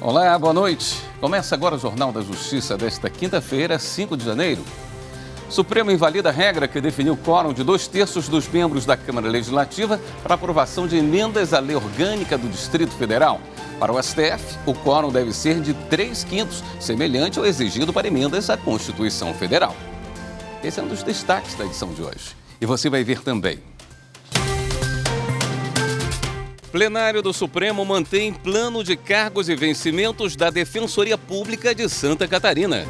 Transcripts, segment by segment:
Olá, boa noite. Começa agora o Jornal da Justiça desta quinta-feira, 5 de janeiro. Supremo invalida a regra que definiu o quórum de 2/3 dos membros da Câmara Legislativa para aprovação de emendas à lei orgânica do Distrito Federal. Para o STF, o quórum deve ser de 3/5, semelhante ao exigido para emendas à Constituição Federal. Esse é um dos destaques da edição de hoje. E você vai ver também. Plenário do Supremo mantém plano de cargos e vencimentos da Defensoria Pública de Santa Catarina.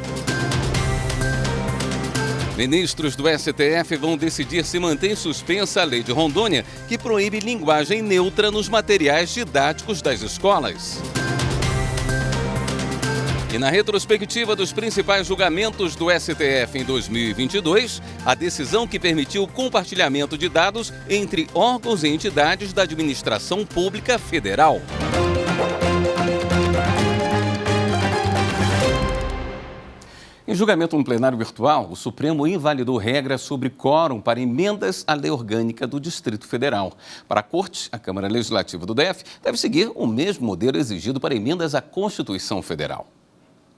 Ministros do STF vão decidir se mantém suspensa a Lei de Rondônia, que proíbe linguagem neutra nos materiais didáticos das escolas. E na retrospectiva dos principais julgamentos do STF em 2022, a decisão que permitiu o compartilhamento de dados entre órgãos e entidades da administração pública federal. Em julgamento no plenário virtual, o Supremo invalidou regra sobre quórum para emendas à lei orgânica do Distrito Federal. Para a Corte, a Câmara Legislativa do DF deve seguir o mesmo modelo exigido para emendas à Constituição Federal.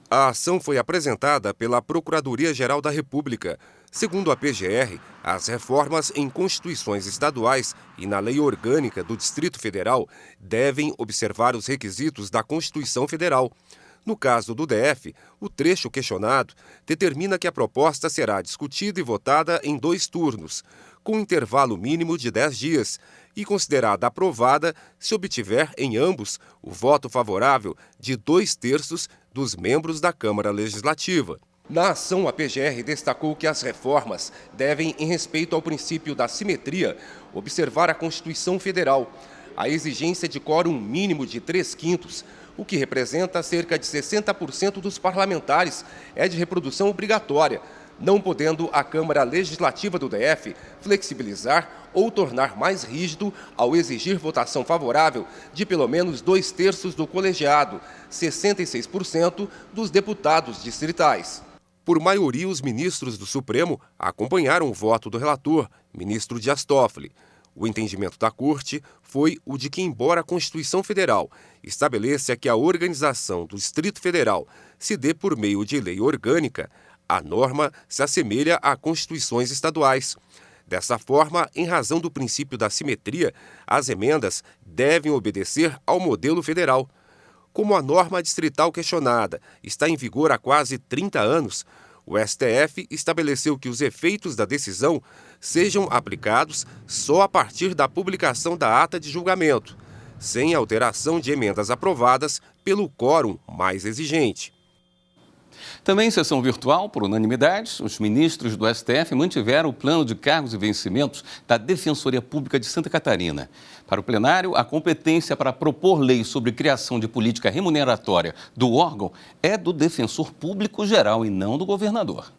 A ação foi apresentada pela Procuradoria-Geral da República. Segundo a PGR, as reformas em constituições estaduais e na lei orgânica do Distrito Federal devem observar os requisitos da Constituição Federal. No caso do DF, o trecho questionado determina que a proposta será discutida e votada em 2 turnos, com intervalo mínimo de 10 dias, e considerada aprovada se obtiver em ambos o voto favorável de 2/3 dos membros da Câmara Legislativa. Na ação, a PGR destacou que as reformas devem, em respeito ao princípio da simetria, observar a Constituição Federal, a exigência de quórum mínimo de 3/5, o que representa cerca de 60% dos parlamentares, é de reprodução obrigatória, não podendo a Câmara Legislativa do DF flexibilizar ou tornar mais rígido ao exigir votação favorável de pelo menos 2/3 do colegiado, 66% dos deputados distritais. Por maioria, os ministros do Supremo acompanharam o voto do relator, ministro Dias Toffoli. O entendimento da Corte foi o de que, embora a Constituição Federal estabeleça que a organização do Distrito Federal se dê por meio de lei orgânica, a norma se assemelha a constituições estaduais. Dessa forma, em razão do princípio da simetria, as emendas devem obedecer ao modelo federal. Como a norma distrital questionada está em vigor há quase 30 anos, o STF estabeleceu que os efeitos da decisão sejam aplicados só a partir da publicação da ata de julgamento, sem alteração de emendas aprovadas pelo quórum mais exigente. Também em sessão virtual, por unanimidade, os ministros do STF mantiveram o plano de cargos e vencimentos da Defensoria Pública de Santa Catarina. Para o plenário, a competência para propor leis sobre criação de política remuneratória do órgão é do Defensor Público Geral e não do governador.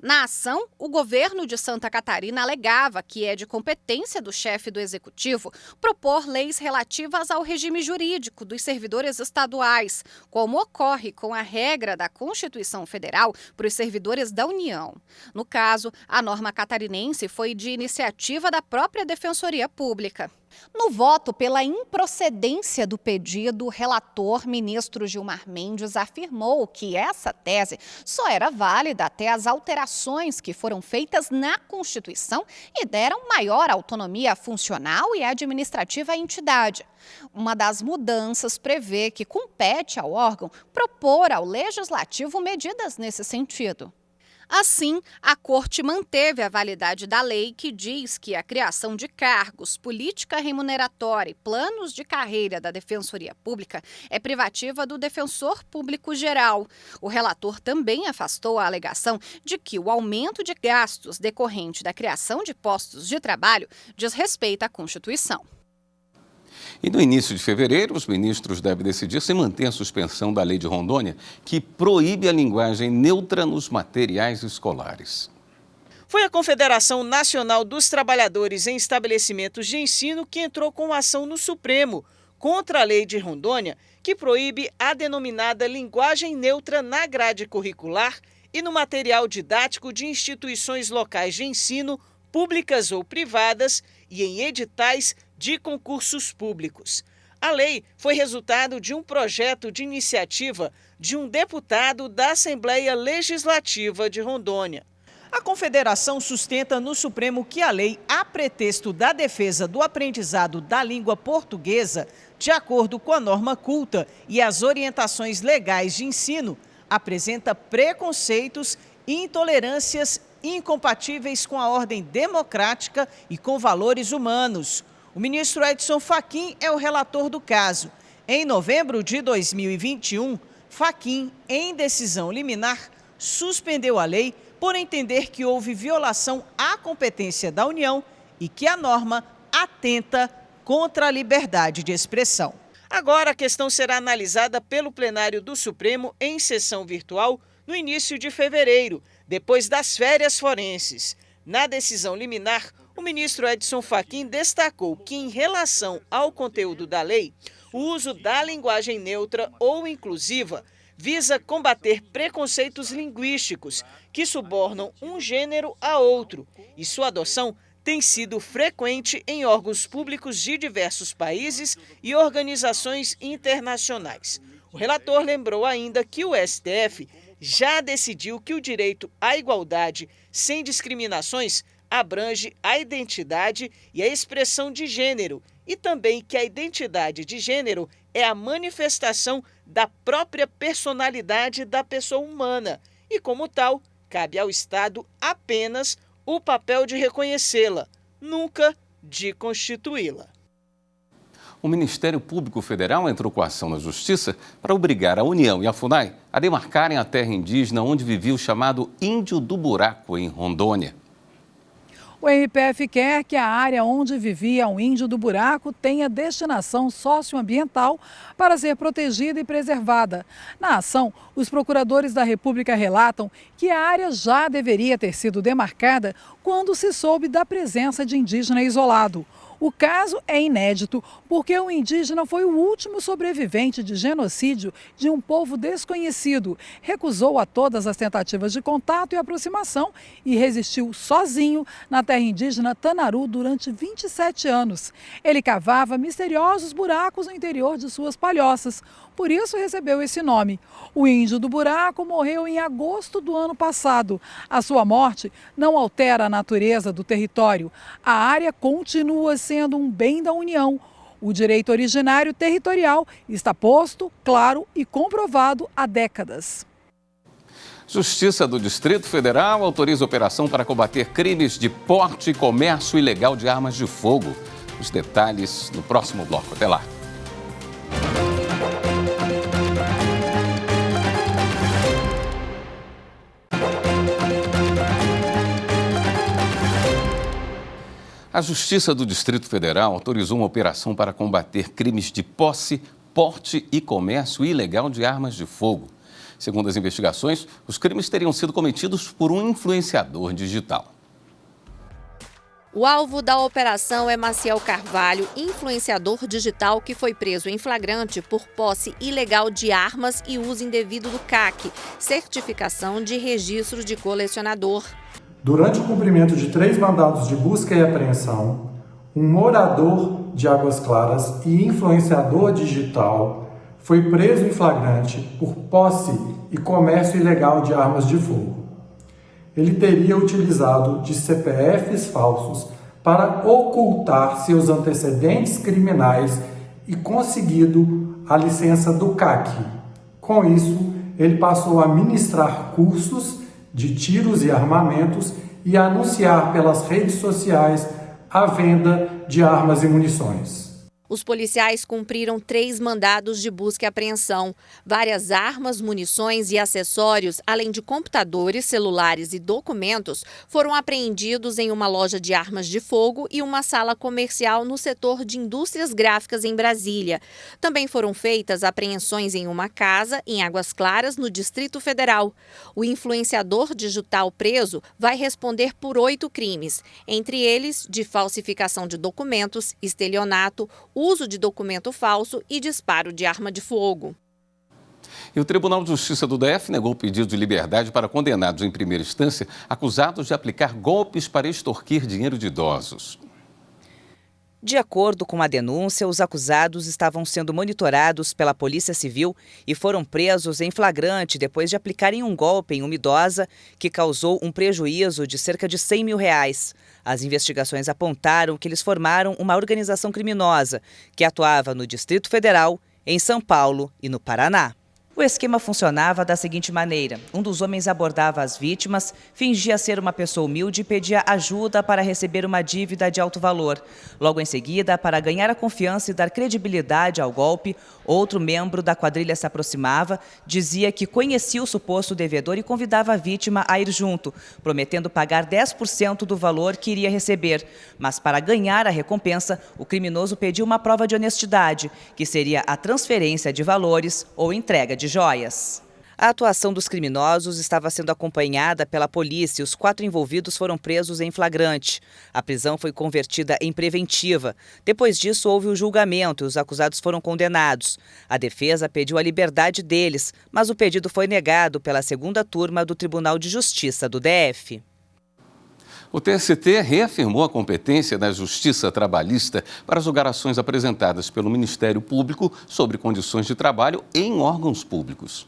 Na ação, o governo de Santa Catarina alegava que é de competência do chefe do Executivo propor leis relativas ao regime jurídico dos servidores estaduais, como ocorre com a regra da Constituição Federal para os servidores da União. No caso, a norma catarinense foi de iniciativa da própria Defensoria Pública. No voto pela improcedência do pedido, o relator, ministro Gilmar Mendes, afirmou que essa tese só era válida até as alterações que foram feitas na Constituição e deram maior autonomia funcional e administrativa à entidade. Uma das mudanças prevê que compete ao órgão propor ao Legislativo medidas nesse sentido. Assim, a Corte manteve a validade da lei que diz que a criação de cargos, política remuneratória e planos de carreira da Defensoria Pública é privativa do Defensor Público Geral. O relator também afastou a alegação de que o aumento de gastos decorrente da criação de postos de trabalho diz respeito à Constituição. E no início de fevereiro, os ministros devem decidir se mantém a suspensão da Lei de Rondônia, que proíbe a linguagem neutra nos materiais escolares. Foi a Confederação Nacional dos Trabalhadores em Estabelecimentos de Ensino que entrou com ação no Supremo contra a Lei de Rondônia, que proíbe a denominada linguagem neutra na grade curricular e no material didático de instituições locais de ensino, públicas ou privadas, e em editais de concursos públicos. A lei foi resultado de um projeto de iniciativa de um deputado da Assembleia Legislativa de Rondônia. A Confederação sustenta no Supremo que a lei, a pretexto da defesa do aprendizado da língua portuguesa, de acordo com a norma culta e as orientações legais de ensino, apresenta preconceitos e intolerâncias incompatíveis com a ordem democrática e com valores humanos. O ministro Edson Fachin é o relator do caso. Em novembro de 2021, Fachin, em decisão liminar, suspendeu a lei por entender que houve violação à competência da União e que a norma atenta contra a liberdade de expressão. Agora a questão será analisada pelo plenário do Supremo em sessão virtual no início de fevereiro, depois das férias forenses. Na decisão liminar, o ministro Edson Fachin destacou que, em relação ao conteúdo da lei, o uso da linguagem neutra ou inclusiva visa combater preconceitos linguísticos que subornam um gênero a outro, e sua adoção tem sido frequente em órgãos públicos de diversos países e organizações internacionais. O relator lembrou ainda que o STF já decidiu que o direito à igualdade sem discriminações abrange a identidade e a expressão de gênero e também que a identidade de gênero é a manifestação da própria personalidade da pessoa humana e, como tal, cabe ao Estado apenas o papel de reconhecê-la, nunca de constituí-la. O Ministério Público Federal entrou com ação na Justiça para obrigar a União e a FUNAI a demarcarem a terra indígena onde vivia o chamado Índio do Buraco, em Rondônia. O MPF quer que a área onde vivia o Índio do Buraco tenha destinação socioambiental para ser protegida e preservada. Na ação, os procuradores da República relatam que a área já deveria ter sido demarcada quando se soube da presença de indígena isolado. O caso é inédito porque o indígena foi o último sobrevivente de genocídio de um povo desconhecido, recusou a todas as tentativas de contato e aproximação e resistiu sozinho na terra indígena Tanaru durante 27 anos. Ele cavava misteriosos buracos no interior de suas palhoças, por isso recebeu esse nome. O Índio do Buraco morreu em agosto do ano passado. A sua morte não altera a natureza do território. A área continua sendo um bem da União. O direito originário territorial está posto, claro e comprovado há décadas. Justiça do Distrito Federal autoriza operação para combater crimes de porte e comércio ilegal de armas de fogo. Os detalhes no próximo bloco. Até lá. A Justiça do Distrito Federal autorizou uma operação para combater crimes de posse, porte e comércio ilegal de armas de fogo. Segundo as investigações, os crimes teriam sido cometidos por um influenciador digital. O alvo da operação é Maciel Carvalho, influenciador digital que foi preso em flagrante por posse ilegal de armas e uso indevido do CAC, certificação de registro de colecionador. Durante o cumprimento de 3 mandados de busca e apreensão, um morador de Águas Claras e influenciador digital foi preso em flagrante por posse e comércio ilegal de armas de fogo. Ele teria utilizado de CPFs falsos para ocultar seus antecedentes criminais e conseguido a licença do CAC. Com isso, ele passou a ministrar cursos de tiros e armamentos e anunciar pelas redes sociais a venda de armas e munições. Os policiais cumpriram 3 mandados de busca e apreensão. Várias armas, munições e acessórios, além de computadores, celulares e documentos, foram apreendidos em uma loja de armas de fogo e uma sala comercial no setor de indústrias gráficas em Brasília. Também foram feitas apreensões em uma casa em Águas Claras, no Distrito Federal. O influenciador digital preso vai responder por 8 crimes, entre eles de falsificação de documentos, estelionato, uso de documento falso e disparo de arma de fogo. E o Tribunal de Justiça do DF negou o pedido de liberdade para condenados em primeira instância acusados de aplicar golpes para extorquir dinheiro de idosos. De acordo com a denúncia, os acusados estavam sendo monitorados pela Polícia Civil e foram presos em flagrante depois de aplicarem um golpe em uma idosa que causou um prejuízo de cerca de R$100 mil. As investigações apontaram que eles formaram uma organização criminosa que atuava no Distrito Federal, em São Paulo e no Paraná. O esquema funcionava da seguinte maneira: um dos homens abordava as vítimas, fingia ser uma pessoa humilde e pedia ajuda para receber uma dívida de alto valor. Logo em seguida, para ganhar a confiança e dar credibilidade ao golpe, outro membro da quadrilha se aproximava, dizia que conhecia o suposto devedor e convidava a vítima a ir junto, prometendo pagar 10% do valor que iria receber. Mas para ganhar a recompensa, o criminoso pediu uma prova de honestidade, que seria a transferência de valores ou entrega de joias. A atuação dos criminosos estava sendo acompanhada pela polícia e os 4 envolvidos foram presos em flagrante. A prisão foi convertida em preventiva. Depois disso, houve o julgamento e os acusados foram condenados. A defesa pediu a liberdade deles, mas o pedido foi negado pela 2ª turma do Tribunal de Justiça do DF. O TST reafirmou a competência da Justiça Trabalhista para julgar ações apresentadas pelo Ministério Público sobre condições de trabalho em órgãos públicos.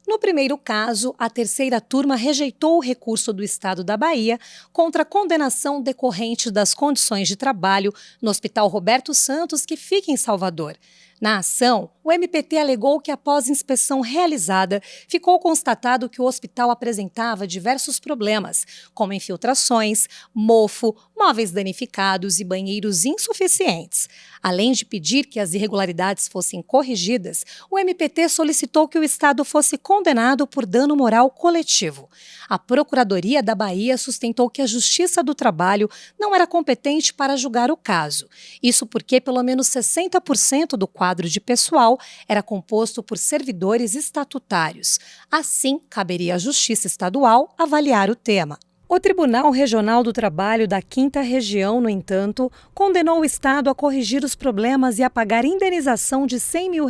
No primeiro caso, a 3ª turma rejeitou o recurso do Estado da Bahia contra a condenação decorrente das condições de trabalho no Hospital Roberto Santos, que fica em Salvador. Na ação, o MPT alegou que, após inspeção realizada, ficou constatado que o hospital apresentava diversos problemas, como infiltrações, mofo, móveis danificados e banheiros insuficientes. Além de pedir que as irregularidades fossem corrigidas, o MPT solicitou que o Estado fosse condenado por dano moral coletivo. A Procuradoria da Bahia sustentou que a Justiça do Trabalho não era competente para julgar o caso. Isso porque pelo menos 60% do quadro de pessoal era composto por servidores estatutários. Assim, caberia à Justiça Estadual avaliar o tema. O Tribunal Regional do Trabalho da 5ª Região, no entanto, condenou o Estado a corrigir os problemas e a pagar indenização de R$100 mil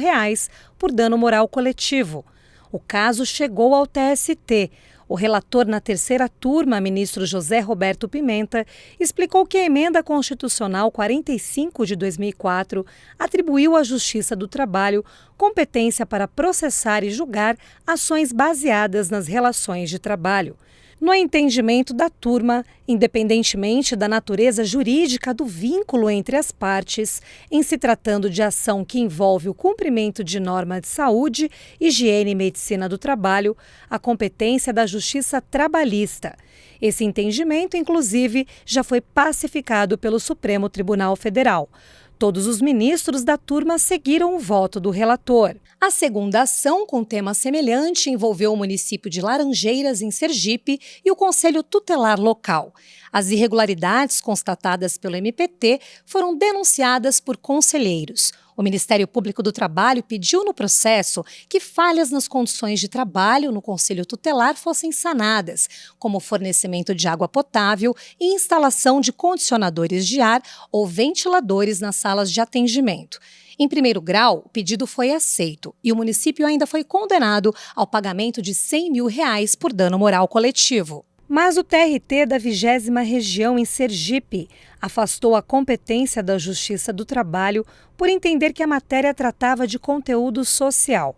por dano moral coletivo. O caso chegou ao TST. O relator na 3ª turma, ministro José Roberto Pimenta, explicou que a Emenda Constitucional 45 de 2004 atribuiu à Justiça do Trabalho competência para processar e julgar ações baseadas nas relações de trabalho. No entendimento da turma, independentemente da natureza jurídica do vínculo entre as partes, em se tratando de ação que envolve o cumprimento de norma de saúde, higiene e medicina do trabalho, a competência da Justiça Trabalhista. Esse entendimento, inclusive, já foi pacificado pelo Supremo Tribunal Federal. Todos os ministros da turma seguiram o voto do relator. A segunda ação, com tema semelhante, envolveu o município de Laranjeiras, em Sergipe, e o Conselho Tutelar local. As irregularidades constatadas pelo MPT foram denunciadas por conselheiros. O Ministério Público do Trabalho pediu no processo que falhas nas condições de trabalho no Conselho Tutelar fossem sanadas, como fornecimento de água potável e instalação de condicionadores de ar ou ventiladores nas salas de atendimento. Em primeiro grau, o pedido foi aceito e o município ainda foi condenado ao pagamento de R$100 mil por dano moral coletivo. Mas o TRT da 20ª Região, em Sergipe, afastou a competência da Justiça do Trabalho por entender que a matéria tratava de conteúdo social.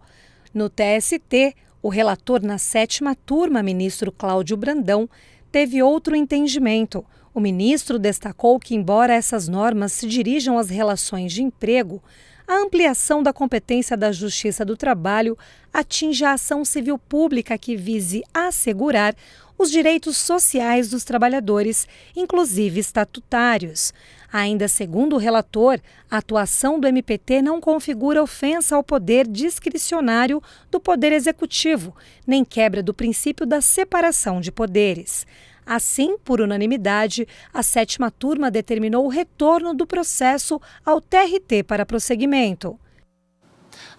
No TST, o relator na 7ª turma, ministro Cláudio Brandão, teve outro entendimento. O ministro destacou que, embora essas normas se dirijam às relações de emprego, a ampliação da competência da Justiça do Trabalho atinge a ação civil pública que vise assegurar os direitos sociais dos trabalhadores, inclusive estatutários. Ainda segundo o relator, a atuação do MPT não configura ofensa ao poder discricionário do Poder Executivo, nem quebra do princípio da separação de poderes. Assim, por unanimidade, a 7ª turma determinou o retorno do processo ao TRT para prosseguimento.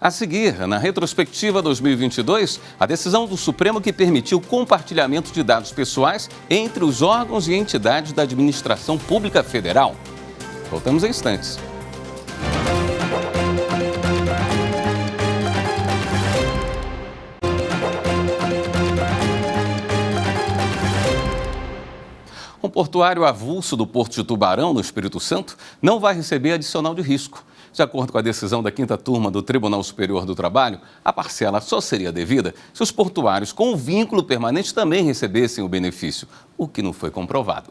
A seguir, na retrospectiva 2022, a decisão do Supremo que permitiu o compartilhamento de dados pessoais entre os órgãos e entidades da administração pública federal. Voltamos em instantes. Um portuário avulso do Porto de Tubarão, no Espírito Santo, não vai receber adicional de risco. De acordo com a decisão da 5ª Turma do Tribunal Superior do Trabalho, a parcela só seria devida se os portuários com vínculo permanente também recebessem o benefício, o que não foi comprovado.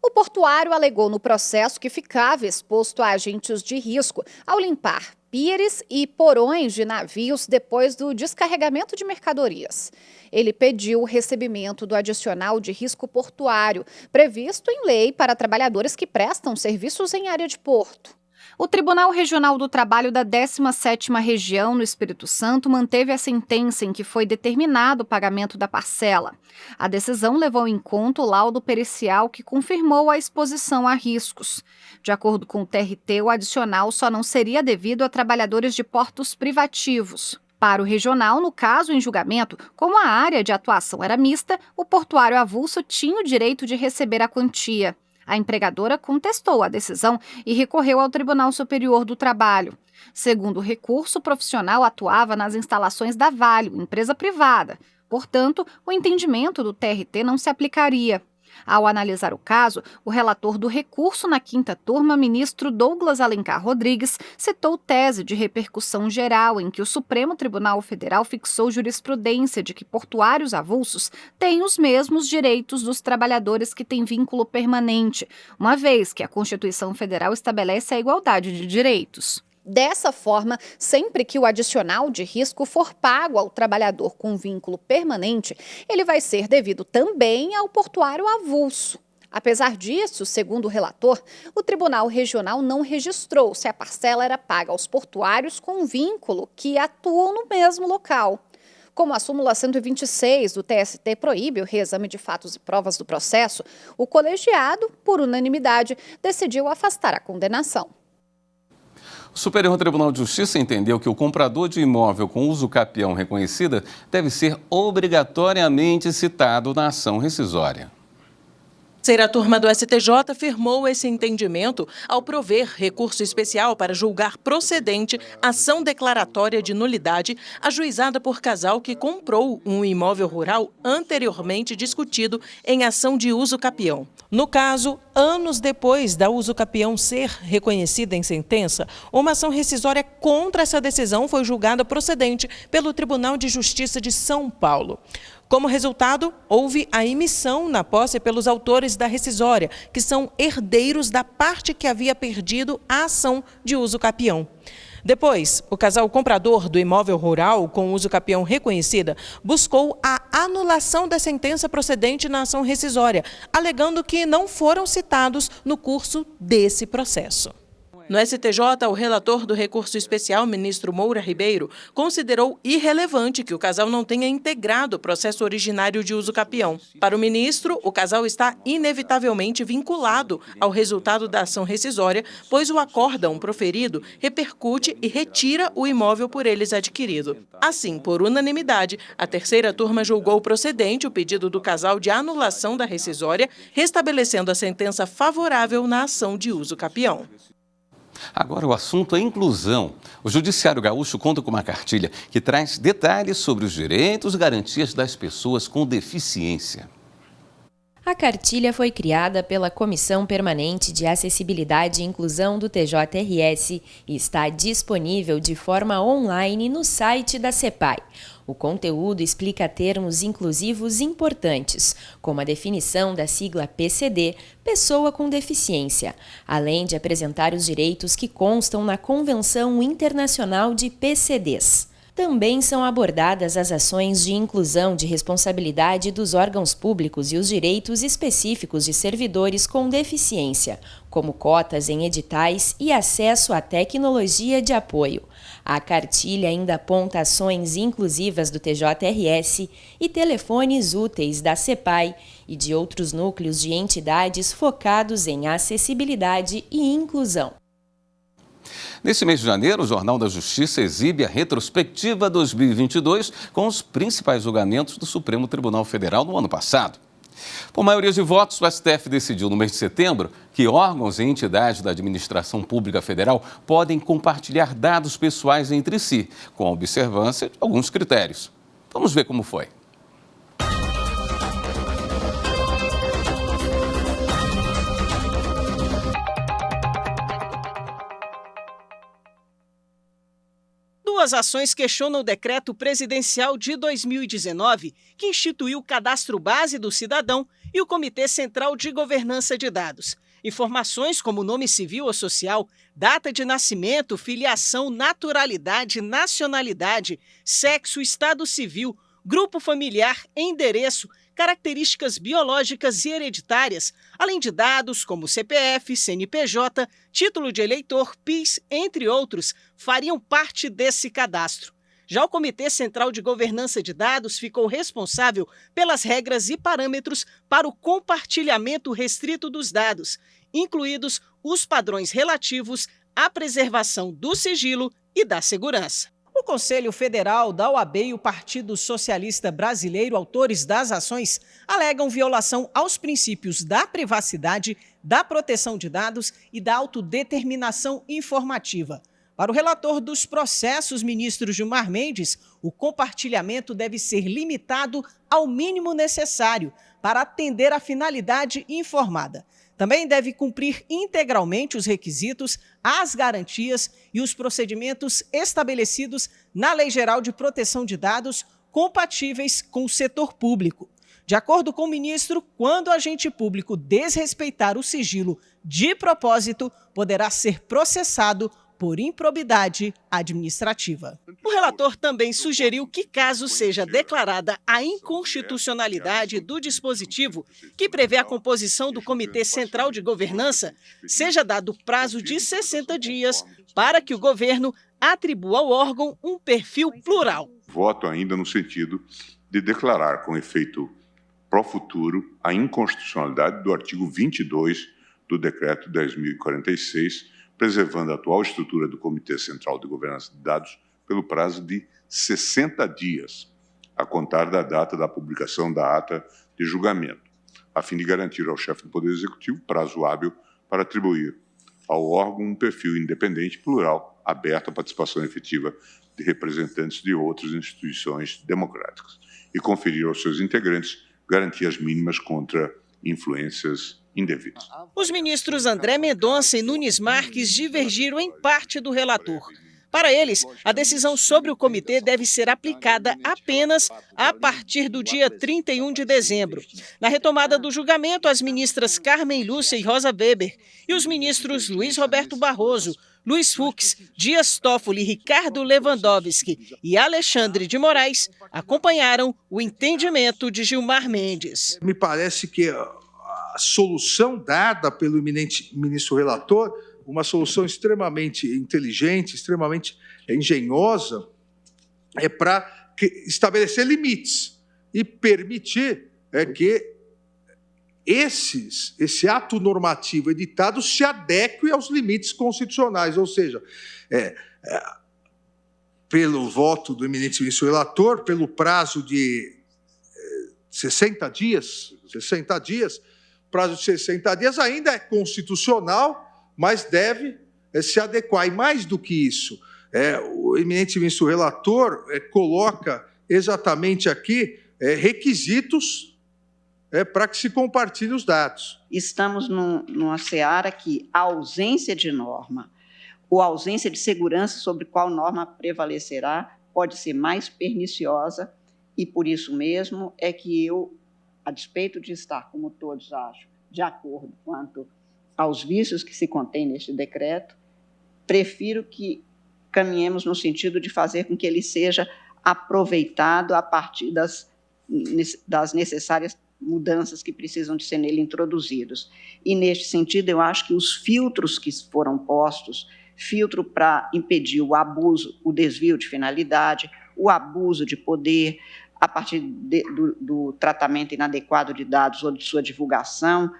O portuário alegou no processo que ficava exposto a agentes de risco ao limpar píeres e porões de navios depois do descarregamento de mercadorias. Ele pediu o recebimento do adicional de risco portuário, previsto em lei para trabalhadores que prestam serviços em área de porto. O Tribunal Regional do Trabalho da 17ª Região, no Espírito Santo, manteve a sentença em que foi determinado o pagamento da parcela. A decisão levou em conta o laudo pericial que confirmou a exposição a riscos. De acordo com o TRT, o adicional só não seria devido a trabalhadores de portos privativos. Para o regional, no caso em julgamento, como a área de atuação era mista, o portuário avulso tinha o direito de receber a quantia. A empregadora contestou a decisão e recorreu ao Tribunal Superior do Trabalho. Segundo o recurso, o profissional atuava nas instalações da Vale, empresa privada. Portanto, o entendimento do TRT não se aplicaria. Ao analisar o caso, o relator do recurso na 5ª Turma, ministro Douglas Alencar Rodrigues, citou tese de repercussão geral em que o Supremo Tribunal Federal fixou jurisprudência de que portuários avulsos têm os mesmos direitos dos trabalhadores que têm vínculo permanente, uma vez que a Constituição Federal estabelece a igualdade de direitos. Dessa forma, sempre que o adicional de risco for pago ao trabalhador com vínculo permanente, ele vai ser devido também ao portuário avulso. Apesar disso, segundo o relator, o Tribunal Regional não registrou se a parcela era paga aos portuários com vínculo que atuam no mesmo local. Como a súmula 126 do TST proíbe o reexame de fatos e provas do processo, o colegiado, por unanimidade, decidiu afastar a condenação. O Superior Tribunal de Justiça entendeu que o comprador de imóvel com uso capião reconhecida deve ser obrigatoriamente citado na ação rescisória. A 3ª Turma do STJ firmou esse entendimento ao prover recurso especial para julgar procedente ação declaratória de nulidade ajuizada por casal que comprou um imóvel rural anteriormente discutido em ação de uso capião. No caso, anos depois da uso capião ser reconhecida em sentença, uma ação rescisória contra essa decisão foi julgada procedente pelo Tribunal de Justiça de São Paulo. Como resultado, houve a emissão na posse pelos autores da rescisória, que são herdeiros da parte que havia perdido a ação de uso capião. Depois, o casal comprador do imóvel rural com uso capião reconhecida buscou a anulação da sentença procedente na ação rescisória, alegando que não foram citados no curso desse processo. No STJ, o relator do recurso especial, ministro Moura Ribeiro, considerou irrelevante que o casal não tenha integrado o processo originário de uso capião. Para o ministro, o casal está inevitavelmente vinculado ao resultado da ação rescisória, pois o acórdão proferido repercute e retira o imóvel por eles adquirido. Assim, por unanimidade, a 3ª Turma julgou procedente o pedido do casal de anulação da rescisória, restabelecendo a sentença favorável na ação de uso capião. Agora o assunto é inclusão. O Judiciário Gaúcho conta com uma cartilha que traz detalhes sobre os direitos e garantias das pessoas com deficiência. A cartilha foi criada pela Comissão Permanente de Acessibilidade e Inclusão do TJRS e está disponível de forma online no site da CEPAI. O conteúdo explica termos inclusivos importantes, como a definição da sigla PCD, Pessoa com Deficiência, além de apresentar os direitos que constam na Convenção Internacional de PCDs. Também são abordadas as ações de inclusão de responsabilidade dos órgãos públicos e os direitos específicos de servidores com deficiência, como cotas em editais e acesso à tecnologia de apoio. A cartilha ainda aponta ações inclusivas do TJRS e telefones úteis da CEPAI e de outros núcleos de entidades focados em acessibilidade e inclusão. Neste mês de janeiro, o Jornal da Justiça exibe a retrospectiva 2022 com os principais julgamentos do Supremo Tribunal Federal no ano passado. Por maioria de votos, o STF decidiu no mês de setembro que órgãos e entidades da administração pública federal podem compartilhar dados pessoais entre si, com a observância de alguns critérios. Vamos ver como foi. Duas ações questionam o decreto presidencial de 2019, que instituiu o Cadastro Base do Cidadão e o Comitê Central de Governança de Dados. Informações como nome civil ou social, data de nascimento, filiação, naturalidade, nacionalidade, sexo, estado civil, grupo familiar, endereço, características biológicas e hereditárias, além de dados como CPF, CNPJ, título de eleitor, PIS, entre outros, fariam parte desse cadastro. Já o Comitê Central de Governança de Dados ficou responsável pelas regras e parâmetros para o compartilhamento restrito dos dados, incluídos os padrões relativos à preservação do sigilo e da segurança. O Conselho Federal da OAB e o Partido Socialista Brasileiro, autores das ações, alegam violação aos princípios da privacidade, da proteção de dados e da autodeterminação informativa. Para o relator dos processos, ministro Gilmar Mendes, o compartilhamento deve ser limitado ao mínimo necessário para atender à finalidade informada. Também deve cumprir integralmente os requisitos, as garantias e os procedimentos estabelecidos na Lei Geral de Proteção de Dados compatíveis com o setor público. De acordo com o ministro, quando o agente público desrespeitar o sigilo de propósito, poderá ser processado por improbidade administrativa. O relator também sugeriu que, caso seja declarada a inconstitucionalidade do dispositivo que prevê a composição do Comitê Central de Governança, seja dado prazo de 60 dias para que o governo atribua ao órgão um perfil plural. Voto ainda no sentido de declarar com efeito pro futuro a inconstitucionalidade do artigo 22 do Decreto 10.046, preservando a atual estrutura do Comitê Central de Governança de Dados pelo prazo de 60 dias, a contar da data da publicação da ata de julgamento, a fim de garantir ao chefe do Poder Executivo prazo hábil para atribuir ao órgão um perfil independente, plural, aberto à participação efetiva de representantes de outras instituições democráticas e conferir aos seus integrantes garantias mínimas contra influências indevidas. Os ministros André Mendonça e Nunes Marques divergiram em parte do relator. Para eles, a decisão sobre o comitê deve ser aplicada apenas a partir do dia 31 de dezembro. Na retomada do julgamento, as ministras Carmen Lúcia e Rosa Weber e os ministros Luiz Roberto Barroso, Luiz Fux, Dias Toffoli, Ricardo Lewandowski e Alexandre de Moraes acompanharam o entendimento de Gilmar Mendes. Me parece que a solução dada pelo eminente ministro relator, uma solução extremamente inteligente, extremamente engenhosa, é para estabelecer limites e permitir que esse ato normativo editado se adeque aos limites constitucionais, ou seja, pelo voto do eminente ministro relator, pelo prazo de 60 dias, prazo de 60 dias ainda é constitucional, mas deve se adequar. E mais do que isso, o eminente ministro relator coloca exatamente aqui requisitos para que se compartilhe os dados. Estamos numa seara que a ausência de norma ou a ausência de segurança sobre qual norma prevalecerá pode ser mais perniciosa e, por isso mesmo, é que eu, a despeito de estar, como todos acham, de acordo quanto aos vícios que se contém neste decreto, prefiro que caminhemos no sentido de fazer com que ele seja aproveitado a partir das necessárias mudanças que precisam de ser nele introduzidos. E, neste sentido, eu acho que os filtros que foram postos, filtro para impedir o abuso, o desvio de finalidade, o abuso de poder, a partir do tratamento inadequado de dados ou de sua divulgação,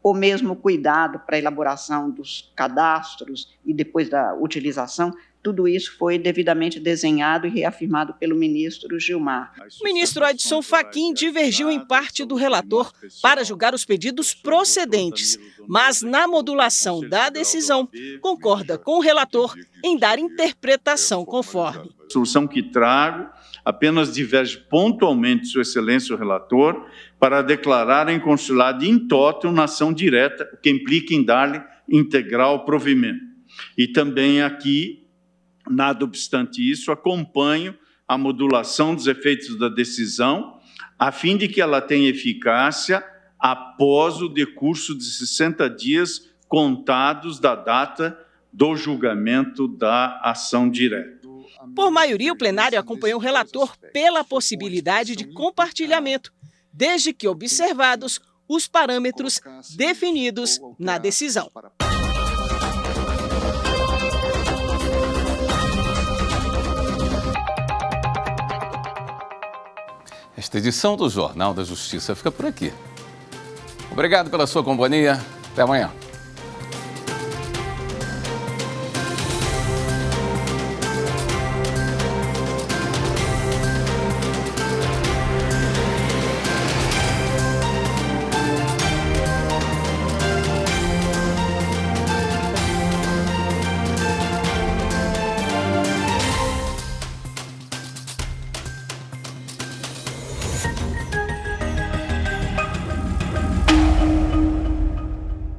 ou mesmo cuidado para a elaboração dos cadastros e depois da utilização, tudo isso foi devidamente desenhado e reafirmado pelo ministro Gilmar. O ministro Edson Fachin divergiu em parte do relator para julgar os pedidos procedentes, mas na modulação da decisão concorda com o relator em dar interpretação conforme. A solução que trago apenas diverge pontualmente Sua Excelência o relator para declarar a inconstitucionalidade in totum na ação direta, o que implica em dar-lhe integral provimento. E também aqui Nada obstante isso, acompanho a modulação dos efeitos da decisão, a fim de que ela tenha eficácia após o decurso de 60 dias contados da data do julgamento da ação direta. Por maioria, o plenário acompanhou o relator pela possibilidade de compartilhamento, desde que observados os parâmetros definidos na decisão. Esta edição do Jornal da Justiça fica por aqui. Obrigado pela sua companhia. Até amanhã.